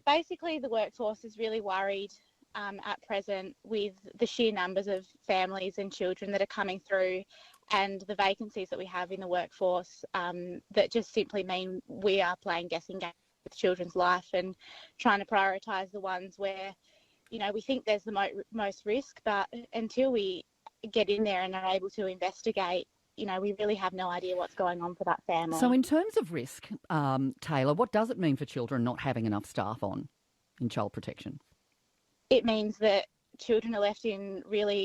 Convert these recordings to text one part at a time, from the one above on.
basically the workforce is really worried at present with the sheer numbers of families and children that are coming through and the vacancies that we have in the workforce that just simply mean we are playing guessing games with children's life and trying to prioritise the ones where, you know, we think there's the most risk, but until we get in there and are able to investigate, you know, we really have no idea what's going on for that family. So in terms of risk, Taylor, what does it mean for children not having enough staff on in child protection? It means that children are left in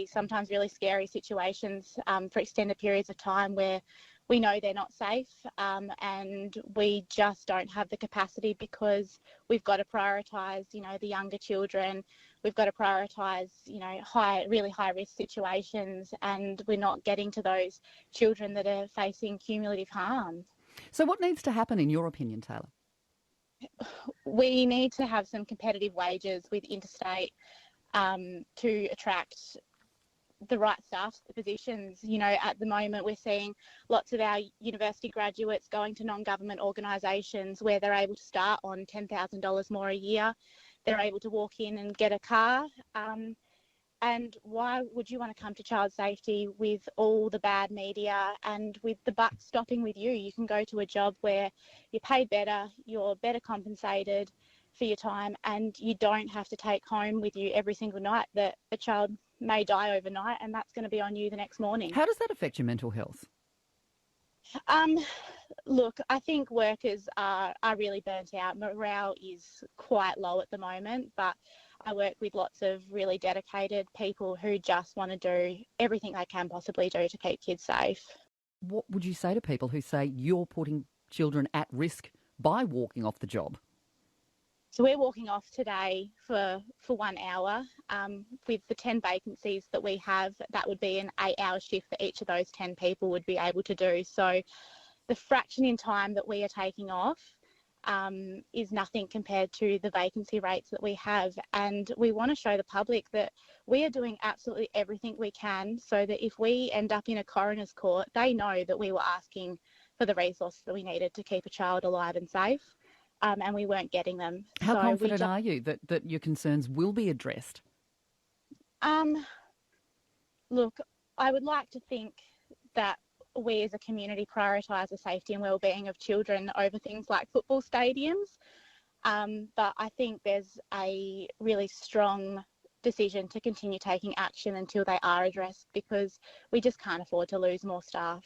sometimes really scary situations for extended periods of time where we know they're not safe and we just don't have the capacity because we've got to prioritise, you know, the younger children. We've got to prioritise, you know, really high risk situations, and we're not getting to those children that are facing cumulative harm. So what needs to happen in your opinion, Taylor? We need to have some competitive wages with interstate to attract the right staff to the positions. You know, at the moment we're seeing lots of our university graduates going to non-government organisations where they're able to start on $10,000 more a year. They're able to walk in and get a car. And why would you want to come to child safety with all the bad media and with the buck stopping with you? You can go to a job where you're paid better, you're better compensated for your time, and you don't have to take home with you every single night that a child may die overnight, and that's going to be on you the next morning. How does that affect your mental health? Look, I think workers are really burnt out. Morale is quite low at the moment, but I work with lots of really dedicated people who just want to do everything they can possibly do to keep kids safe. What would you say to people who say you're putting children at risk by walking off the job? So we're walking off today for 1 hour. With the 10 vacancies that we have, that would be an 8-hour shift that each of those 10 people would be able to do. So the fraction in time that we are taking off is nothing compared to the vacancy rates that we have. And we want to show the public that we are doing absolutely everything we can so that if we end up in a coroner's court, they know that we were asking for the resources that we needed to keep a child alive and safe. And we weren't getting them. How confident are you that your concerns will be addressed? Look, I would like to think that we as a community prioritise the safety and wellbeing of children over things like football stadiums. But I think there's a really strong decision to continue taking action until they are addressed because we just can't afford to lose more staff.